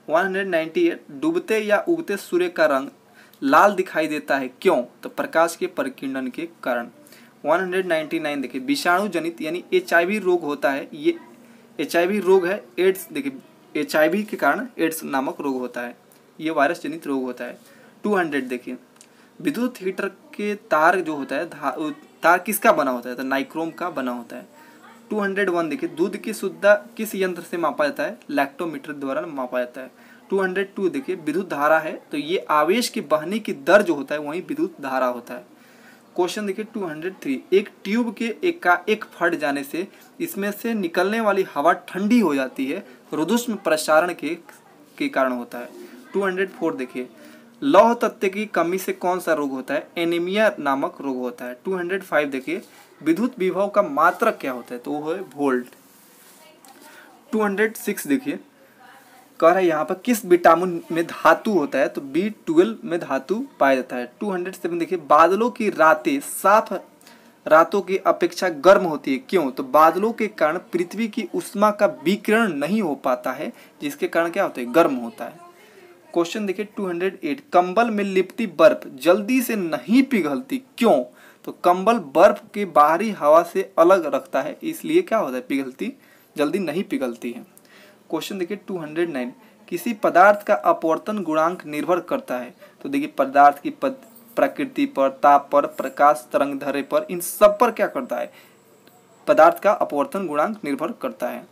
198, डूबते या उगते सूर्य का रंग लाल दिखाई देता है क्यों, तो प्रकाश के परिकिरण के कारण। 199 देखिए विषाणु जनित यानी HIV रोग होता है, ये HIV रोग है, एड्स देखिए HIV के कारण एड्स नामक रोग होता है, ये वायरस जनित रोग होता है। 200 देखिए विद्युत हीटर के तार जो होता है तार किसका बना होता है, तो नाइक्रोम का बना होता है। 201 देखिए दूध की शुद्धता किस यंत्र से मापा जाता है, लैक्टोमीटर द्वारा मापा जाता है। 202 देखिए विद्युत धारा है, तो ये आवेश के बहने की दर जो होता है वही विद्युत धारा होता है। क्वेश्चन देखिए 203, एक ट्यूब के एकाएक फट जाने से इसमें से निकलने वाली हवा ठंडी हो जाती है, रुद्धुष्म प्रसारण के कारण होता है। 204 देखिए लौह तत्व की कमी से कौन सा रोग होता है, एनीमिया नामक रोग होता है। 205 देखिए विद्युत विभव का मात्रक क्या होता है, तो वो है वोल्ट। 206 देखिए कह रहा है यहाँ पर किस विटामिन में धातु होता है, तो B12 में धातु पाया जाता है। 207 देखिए बादलों की रातें साफ रातों की अपेक्षा गर्म होती है क्यों, तो बादलों के कारण पृथ्वी की उष्मा का विकिरण नहीं हो पाता है, जिसके कारण क्या होता है, गर्म होता है। क्वेश्चन देखिए 208, कंबल में लिपटी बर्फ जल्दी से नहीं पिघलती क्यों, तो कंबल बर्फ के बाहरी हवा से अलग रखता है, इसलिए क्या होता है, पिघलती जल्दी नहीं पिघलती है। क्वेश्चन देखिए 209, किसी पदार्थ का अपवर्तन गुणांक निर्भर करता है, तो देखिए पदार्थ की प्रकृति पर, ताप पर, प्रकाश तरंग दैर्ध्य पर, इन सब पर क्या करता है, पदार्थ का अपवर्तन गुणांक निर्भर करता है।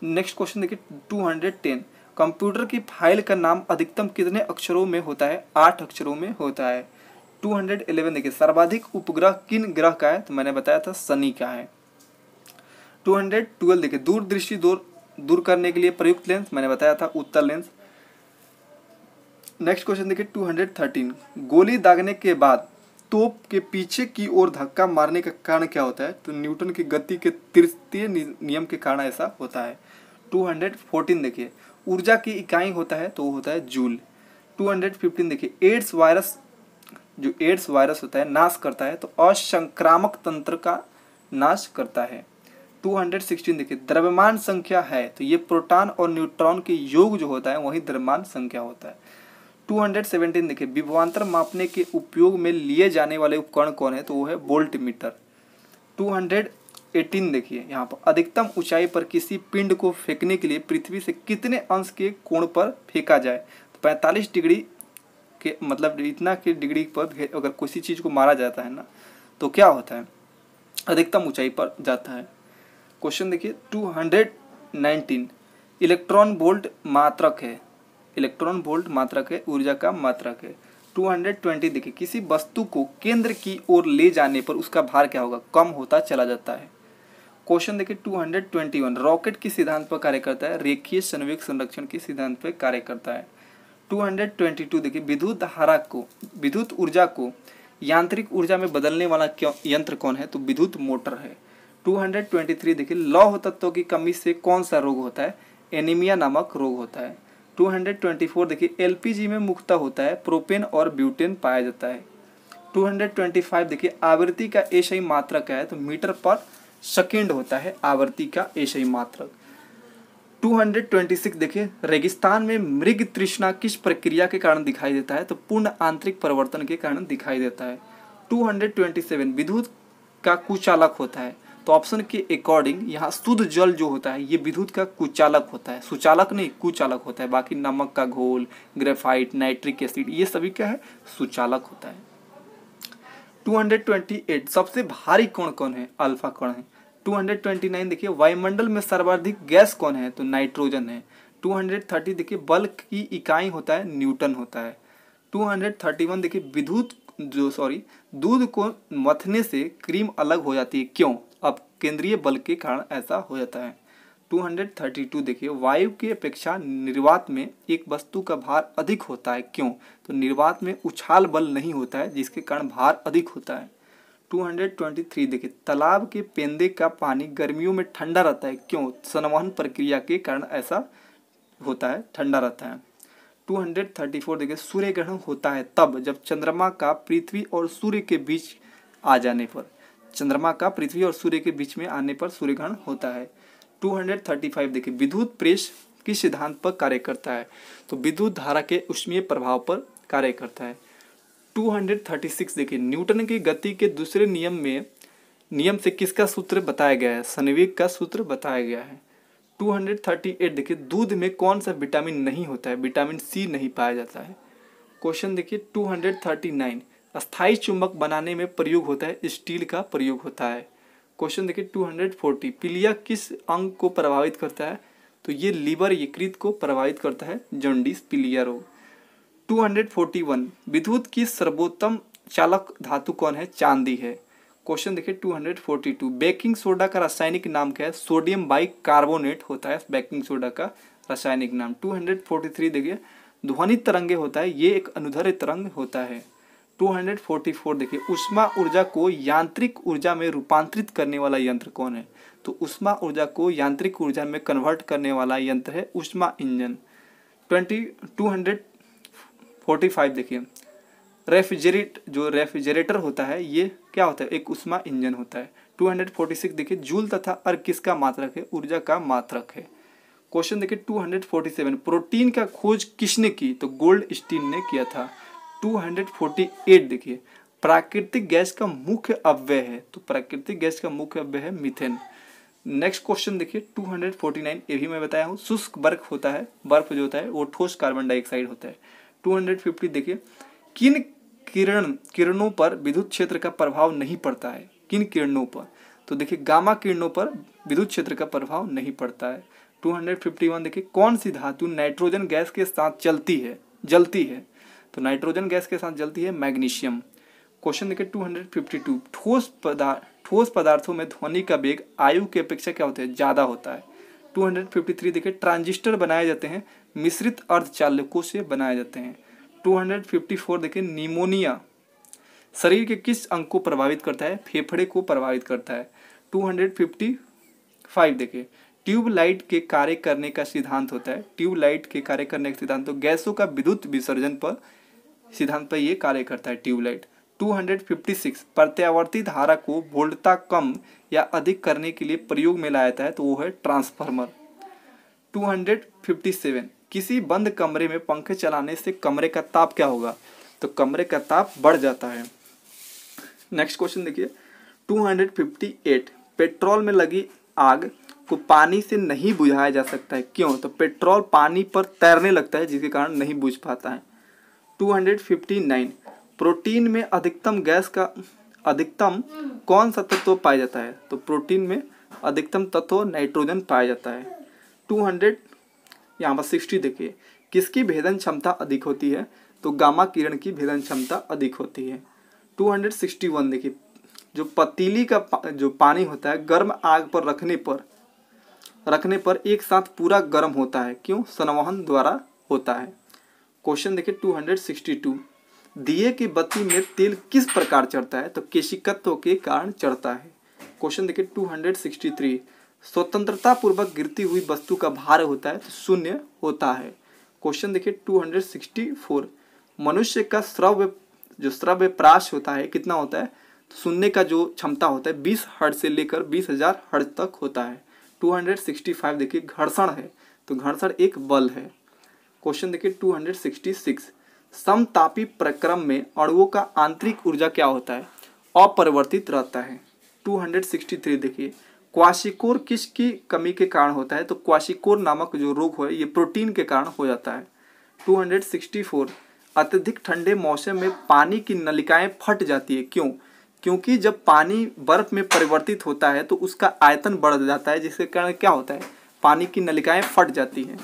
नेक्स्ट क्वेश्चन देखिए 210, कंप्यूटर की फाइल का नाम अधिकतम कितने अक्षरों में होता है, 8 अक्षरों में होता है। 211 देखिए सर्वाधिक उपग्रह किन ग्रह का है, तो मैंने बताया था शनि का है। 212 देखिए दूरदृष्टि दूर करने के लिए प्रयुक्त लेंस, मैंने बताया था उत्तल लेंस। नेक्स्ट क्वेश्चन देखिए 213, गोली दागने के बाद तोप के पीछे की ओर धक्का मारने का कारण क्या होता है, तो न्यूटन की गति के तृतीय नियम के कारण ऐसा होता है। 214 देखिए ऊर्जा की इकाई होता है, तो वो होता है जूल। 215 देखिए एड्स वायरस होता है नाश करता है, तो असंक्रामक तंत्र का नाश करता है। 216 देखिए द्रव्यमान संख्या है, तो ये प्रोटॉन और न्यूट्रॉन के योग जो होता है वही द्रव्यमान संख्या होता है। 217 देखिए विभवांतर मापने के उपयोग में लिए जाने वाले उपकरण कौन है, तो वो है वोल्ट मीटर। 218 देखिए यहाँ पर अधिकतम ऊंचाई पर किसी पिंड को फेंकने के लिए पृथ्वी से कितने अंश के कोण पर फेंका जाए, तो 45 डिग्री के मतलब इतना के डिग्री पर अगर किसी चीज़ को मारा जाता है ना, तो क्या होता है, अधिकतम ऊंचाई पर जाता है। क्वेश्चन देखिए 219, इलेक्ट्रॉन वोल्ट मात्रक है, इलेक्ट्रॉन वोल्ट मात्रक है, ऊर्जा का मात्रक है। 220 देखिए किसी वस्तु को केंद्र की ओर ले जाने पर उसका भार क्या होगा, कम होता चला जाता है। क्वेश्चन देखिए 221, रॉकेट किस सिद्धांत पर कार्य करता है, रेखीय संवेग संरक्षण के सिद्धांत पर कार्य करता है। 222 देखिए विद्युत ऊर्जा को यांत्रिक ऊर्जा में बदलने वाला यंत्र कौन है, तो विद्युत मोटर है। 223 देखिए लौह तत्वों की कमी से कौन सा रोग होता है, एनीमिया नामक रोग होता है। 224 देखिए एलपीजी में मुख्यतः होता है प्रोपेन और ब्यूटेन पाया जाता है। 225 देखिए आवृत्ति का एसआई मात्रक है, तो मीटर पर सेकेंड होता है आवृत्ति का एसआई मात्रक। 226 देखिए रेगिस्तान में मृग तृष्णा किस प्रक्रिया के कारण दिखाई देता है, तो पूर्ण आंतरिक परिवर्तन के कारण दिखाई देता है। 227 विद्युत का कुचालक होता है, तो ऑप्शन के अकॉर्डिंग यहाँ शुद्ध जल जो होता है ये विद्युत का कुचालक होता है, सुचालक नहीं कुचालक होता है। बाकी नमक का घोल, ग्रेफाइट, नाइट्रिक एसिड ये सभी क्या है, सुचालक होता है। 228 सबसे भारी कण कौन है, अल्फा कण है। 229 देखिए वायुमंडल में सर्वाधिक गैस कौन है, तो नाइट्रोजन है। 230 देखिए बल की इकाई होता है न्यूटन होता है। 231 देखिए विद्युत दूध को मथने से क्रीम अलग हो जाती है, क्यों? अब केंद्रीय बल के कारण ऐसा हो जाता है। 232 देखिए, वायु की अपेक्षा निर्वात में एक वस्तु का भार अधिक होता है, क्यों? तो निर्वात में उछाल बल नहीं होता है जिसके कारण भार अधिक होता है। 223 देखिए, तालाब के पेंदे का पानी गर्मियों में ठंडा रहता है, क्यों? संवहन प्रक्रिया के कारण ऐसा होता है, ठंडा रहता है। 234 देखिए, सूर्य ग्रहण होता है तब जब चंद्रमा का पृथ्वी और सूर्य के बीच आ जाने पर, चंद्रमा का पृथ्वी और सूर्य के बीच में आने पर सूर्य ग्रहण होता है। 235 देखिए, विद्युत प्रेस किस सिद्धांत पर कार्य करता है? तो विद्युत धारा के ऊष्मीय प्रभाव पर कार्य करता है। 236 देखिए, न्यूटन की गति के दूसरे नियम से किसका सूत्र बताया गया है? संवेग का सूत्र बताया गया है। 238 देखिए, दूध में कौन सा विटामिन नहीं होता है? विटामिन सी नहीं पाया जाता है। क्वेश्चन देखिए 239, अस्थायी चुंबक बनाने में प्रयोग होता है, स्टील का प्रयोग होता है। क्वेश्चन देखिए 240, पीलिया किस अंग को प्रभावित करता है? तो ये लीवर यकृत को प्रभावित करता है, जॉन्डिस पीलिया रोग। 241, विद्युत की सर्वोत्तम चालक धातु कौन है? चांदी है। क्वेश्चन देखिए 242, बेकिंग सोडा का रासायनिक नाम क्या है? सोडियम बाइकार्बोनेट होता है बेकिंग सोडा का रासायनिक नाम। 243 देखिए, ध्वनि तरंगे होता है, ये एक अनुदैर्ध्य तरंग होता है। 244 देखिए, ऊष्मा ऊर्जा को यांत्रिक ऊर्जा में रूपांतरित करने वाला यंत्र कौन है? तो ऊष्मा ऊर्जा को यांत्रिक ऊर्जा में कन्वर्ट करने वाला यंत्र है ऊष्मा इंजन। 245 देखिए, रेफ्रिजरेटर होता है, ये क्या होता है? एक ऊष्मा इंजन होता है। 246 देखिए, जूल तथा अर्क किसका मात्रक है? ऊर्जा का मात्रक है। क्वेश्चन देखिए 247, प्रोटीन का खोज किसने की? तो गोल्डस्टीन ने किया था। 248 देखिए, प्राकृतिक गैस का मुख्य अव्यय है, तो प्राकृतिक गैस का मुख्य अव्यय है मीथेन। नेक्स्ट क्वेश्चन देखिए 249, ये भी मैं बताया हूँ, शुष्क बर्फ होता है, बर्फ जो होता है वो ठोस कार्बन डाइऑक्साइड होता है। 250 देखिए, किन किरणों पर विद्युत क्षेत्र का प्रभाव नहीं पड़ता है? किन किरणों पर? तो देखिए गामा किरणों पर विद्युत क्षेत्र का प्रभाव नहीं पड़ता है। 251 देखिए, कौन सी धातु नाइट्रोजन गैस के साथ जलती है? तो नाइट्रोजन गैस के साथ जलती है मैग्नीशियम। क्वेश्चन देखिए 252, ठोस पदार्थों में ध्वनि का वेग आयु की अपेक्षा क्या होता है? ज़्यादा होता है। 253 देखिए, ट्रांजिस्टर बनाए जाते हैं मिश्रित अर्धचालकों से बनाए जाते हैं। 254 देखिए, निमोनिया शरीर के किस अंग को प्रभावित करता है? फेफड़े को प्रभावित करता है। 255 देखिए, ट्यूबलाइट के कार्य करने का सिद्धांत होता है, ट्यूबलाइट के कार्य करने का सिद्धांत, तो गैसों का विद्युत विसर्जन पर सिद्धांत पर ये कार्य करता है ट्यूबलाइट। 256, प्रत्यावर्ती धारा को वोल्टता कम या अधिक करने के लिए प्रयोग में लाया जाता है, तो वो है ट्रांसफार्मर। 257, किसी बंद कमरे में पंखे चलाने से कमरे का ताप क्या होगा? तो कमरे का ताप बढ़ जाता है। नेक्स्ट क्वेश्चन देखिए 258, पेट्रोल में लगी आग को पानी से नहीं बुझाया जा सकता है, क्यों? तो पेट्रोल पानी पर तैरने लगता है जिसके कारण नहीं बुझ पाता है। 259, प्रोटीन में अधिकतम कौन सा तत्व पाया जाता है? तो प्रोटीन में अधिकतम तत्व नाइट्रोजन पाया जाता है। 60 देखिए, किसकी भेदन क्षमता अधिक होती है? तो गामा किरण की भेदन क्षमता अधिक होती है। 261 देखिए, जो पतीली का जो पानी होता है गर्म आग पर रखने पर एक साथ पूरा गर्म होता है, क्यों? संवहन द्वारा होता है। क्वेश्चन देखिए 262, दिए की बत्ती में तेल किस प्रकार चढ़ता है? तो केशिकत्व के कारण चढ़ता है। क्वेश्चन देखिए 263, स्वतंत्रता पूर्वक गिरती हुई वस्तु का भार होता है, तो शून्य होता है। क्वेश्चन देखिए 264, मनुष्य का श्रव्य प्राश होता है कितना होता है? तो सुनने का जो क्षमता होता है 20 हर्ट्ज से लेकर 20,000 हर्ट्ज तक होता है। 265 देखिए, घर्षण है, तो घर्षण एक बल है। क्वेश्चन देखिए 266, समतापी प्रक्रम में अणुओं का आंतरिक ऊर्जा क्या होता है? अपरिवर्तित रहता है। 263 देखिए, क्वाशिकोर किसकी कमी के कारण होता है? तो क्वाशिकोर नामक जो रोग है ये प्रोटीन के कारण हो जाता है। 264, अत्यधिक ठंडे मौसम में पानी की नलिकाएं फट जाती है, क्यों? क्योंकि जब पानी बर्फ में परिवर्तित होता है तो उसका आयतन बढ़ जाता है, जिसके कारण क्या होता है? पानी की नलिकाएं फट जाती हैं।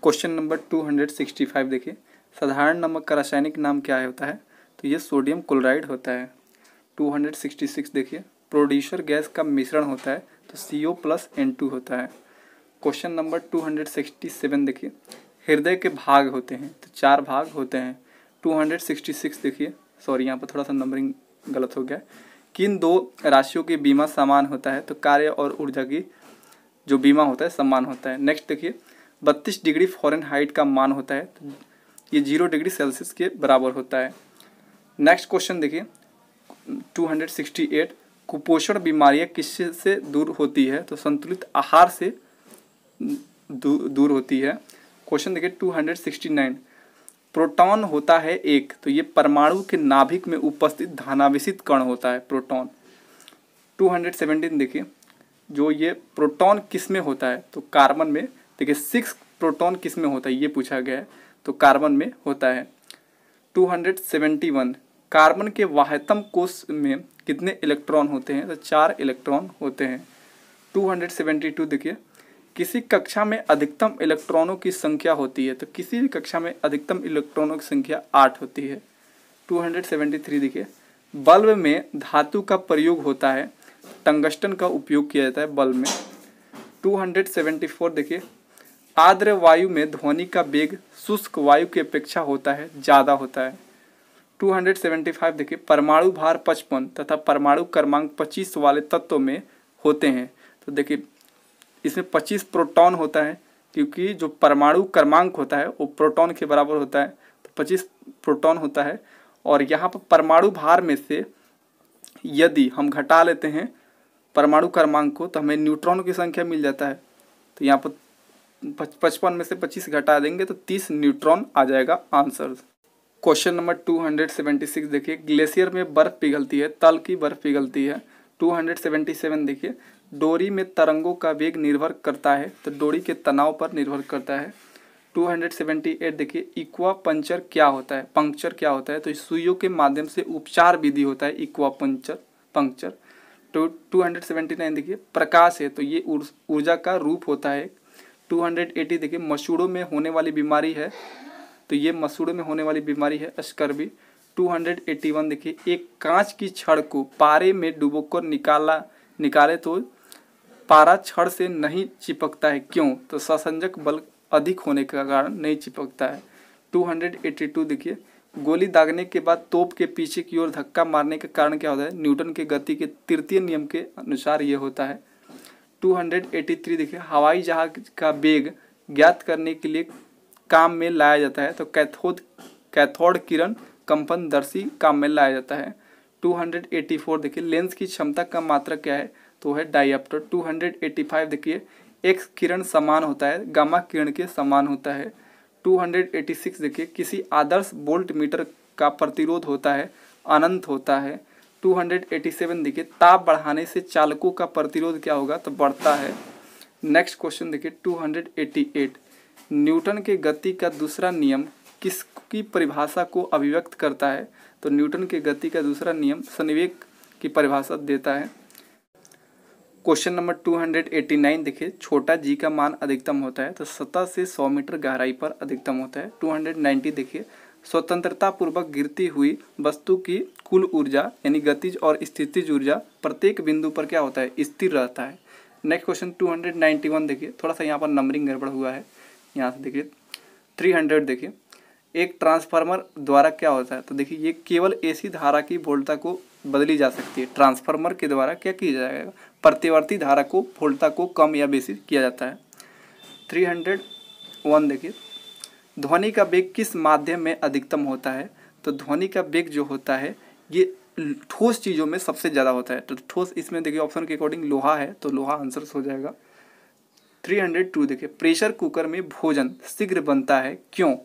क्वेश्चन नंबर 265 देखिए, साधारण नमक का रासायनिक नाम क्या होता है? तो ये सोडियम क्लोराइड होता है। 266 देखिए, प्रोड्यूसर गैस का मिश्रण होता है तो CO+N2 होता है। क्वेश्चन नंबर 267 देखिए, हृदय के भाग होते हैं तो 4 भाग होते हैं। 266 देखिए, सॉरी यहाँ पर थोड़ा सा नंबरिंग गलत हो गया। किन दो राशियों की बीमा समान होता है? तो कार्य और ऊर्जा की जो बीमा होता है समान होता है। नेक्स्ट देखिए, 32 डिग्री फ़ारेनहाइट का मान होता है तो ये 0 डिग्री सेल्सियस के बराबर होता है। नेक्स्ट क्वेश्चन देखिए 268, कुपोषण बीमारियां किससे दूर होती है? तो संतुलित आहार से दूर होती है। क्वेश्चन देखिए 269, प्रोटॉन होता है एक, तो ये परमाणु के नाभिक में उपस्थित धनावेशित कण होता है प्रोटॉन। 217 देखिए, जो ये प्रोटॉन किस में होता है? तो कार्बन में। देखिए 6 प्रोटॉन किस में होता है ये पूछा गया है, तो कार्बन में होता है। 271, कार्बन के वाह्यतम कोश में कितने इलेक्ट्रॉन होते हैं? तो 4 इलेक्ट्रॉन होते हैं। 272 देखिए, किसी कक्षा में अधिकतम इलेक्ट्रॉनों की संख्या होती है? तो किसी भी कक्षा में अधिकतम इलेक्ट्रॉनों की संख्या 8 होती है। 273 देखिए, बल्ब में धातु का प्रयोग होता है, टंगस्टन का उपयोग किया जाता है बल्ब में। 274 देखिए, आर्द्र वायु में ध्वनि का वेग शुष्क वायु की अपेक्षा होता है, ज़्यादा होता है। 275 देखिए, परमाणु भार 55 तथा परमाणु क्रमांक 25 वाले तत्वों में होते हैं। तो देखिए इसमें 25 प्रोटॉन होता है, क्योंकि जो परमाणु क्रमांक होता है वो प्रोटॉन के बराबर होता है, तो 25 प्रोटॉन होता है। और यहाँ पर परमाणु भार में से यदि हम घटा लेते हैं परमाणु क्रमांक को तो हमें न्यूट्रॉन की संख्या मिल जाता है। तो यहाँ पर 55 में से 25 घटा देंगे तो 30 न्यूट्रॉन आ जाएगा आंसर। क्वेश्चन नंबर 276 देखिए, ग्लेशियर में बर्फ पिघलती है, तल की बर्फ पिघलती है। 277 देखिए, डोरी में तरंगों का वेग निर्भर करता है, तो डोरी के तनाव पर निर्भर करता है। 278 देखिए, इक्वा पंक्चर क्या होता है? पंक्चर क्या होता है? तो सुइयों के माध्यम से उपचार विधि होता है इक्वा पंक्चर। तो 279 देखिए, प्रकाश है तो ये ऊर्जा का रूप होता है। 280 देखिए, मसूड़ों में होने वाली बीमारी है, तो ये मसूड़ों में होने वाली बीमारी है स्कर्वी। 281 देखिए, एक कांच की छड़ को पारे में डुबोकर निकाले तो पारा छड़ से नहीं चिपकता है, क्यों? तो संसंजक बल अधिक होने के कारण नहीं चिपकता है। 282 देखिए, गोली दागने के बाद तोप के पीछे की ओर धक्का मारने के कारण क्या होता है? न्यूटन के गति के तृतीय नियम के अनुसार ये होता है। 283 देखिए, हवाई जहाज का वेग ज्ञात करने के लिए काम में लाया जाता है, तो कैथोड किरण कंपनदर्शी काम में लाया जाता है। 284 देखिए, लेंस की क्षमता का मात्रक क्या है? तो है डायप्टर। 285 देखिए, एक्स किरण समान होता है, गामा किरण के समान होता है। 286 देखिए, किसी आदर्श वोल्ट मीटर का प्रतिरोध होता है, अनंत होता है। 287 देखिए, ताप बढ़ाने से चालकों का प्रतिरोध क्या होगा? तो बढ़ता है। नेक्स्ट क्वेश्चन देखिए 288, न्यूटन के गति का दूसरा नियम किसकी परिभाषा को अभिव्यक्त करता है? तो न्यूटन के गति का दूसरा नियम संवेग की परिभाषा देता है। क्वेश्चन नंबर 289 देखिए, छोटा जी का मान अधिकतम होता है, तो सतह से 100 मीटर गहराई पर अधिकतम होता है। 290 देखिए, स्वतंत्रता पूर्वक गिरती हुई वस्तु की कुल ऊर्जा यानी गतिज और स्थितिज ऊर्जा प्रत्येक बिंदु पर क्या होता है? स्थिर रहता है। नेक्स्ट क्वेश्चन 291 देखिए, थोड़ा सा यहाँ पर नंबरिंग गड़बड़ हुआ है, यहाँ से देखिए 300 देखिए, एक ट्रांसफार्मर द्वारा क्या होता है? तो देखिए ये केवल एसी धारा की वोल्टता को बदली जा सकती है। ट्रांसफार्मर के द्वारा क्या किया जाएगा? प्रतिवर्ती धारा को वोल्टता को कम या बेसी किया जाता है। 301 देखिए, ध्वनि का वेग किस माध्यम में अधिकतम होता है? तो ध्वनि का वेग जो होता है ये ठोस चीज़ों में सबसे ज़्यादा होता है, तो ठोस इसमें देखिए ऑप्शन के अकॉर्डिंग लोहा है, तो लोहा आंसर हो जाएगा। 302 देखिए, प्रेशर कुकर में भोजन शीघ्र बनता है, क्यों?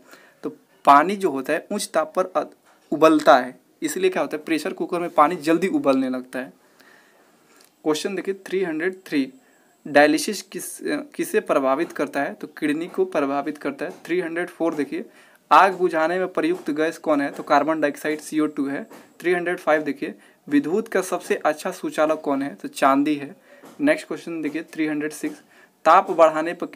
तो पानी जो होता है उच्च ताप पर उबलता है, इसलिए क्या होता है? प्रेशर कुकर में पानी जल्दी उबलने लगता है। क्वेश्चन देखिए 303, डायलिसिस किसे प्रभावित करता है? तो किडनी को प्रभावित करता है। 304 देखिए, आग बुझाने में प्रयुक्त गैस कौन है? तो कार्बन डाइऑक्साइड CO2 है। 305 देखिए, विद्युत का सबसे अच्छा सुचालक कौन है? तो चांदी है। नेक्स्ट क्वेश्चन देखिए 306, ताप बढ़ाने पर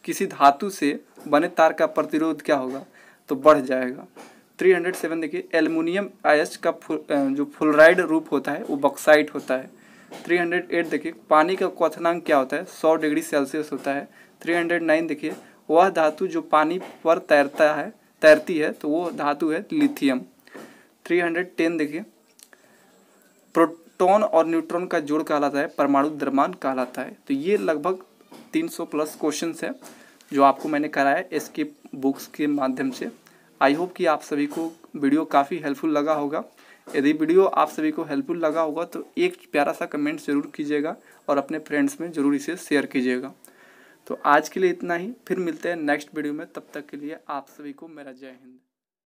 किसी धातु से बने तार का प्रतिरोध क्या होगा? तो बढ़ जाएगा। 307 देखिए एल्युमिनियम आयस्क का जो फ्लोराइड रूप होता है वो बॉक्साइट होता है। 308 देखिए पानी का क्वथनांक क्या होता है, 100 डिग्री सेल्सियस होता है। 309 देखिए वह धातु जो पानी पर तैरती है तो वो धातु है लिथियम। 310 देखिए प्रोटॉन और न्यूट्रॉन का जोड़ कहलाता है परमाणु द्रव्यमान कहलाता है। तो ये लगभग 300 प्लस क्वेश्चंस है जो आपको मैंने कराया इसके बुक्स के माध्यम से। आई होप कि आप सभी को वीडियो काफ़ी हेल्पफुल लगा होगा। यदि वीडियो आप सभी को हेल्पफुल लगा होगा तो एक प्यारा सा कमेंट ज़रूर कीजिएगा और अपने फ्रेंड्स में ज़रूर इसे शेयर कीजिएगा। तो आज के लिए इतना ही, फिर मिलते हैं नेक्स्ट वीडियो में। तब तक के लिए आप सभी को मेरा जय हिंद।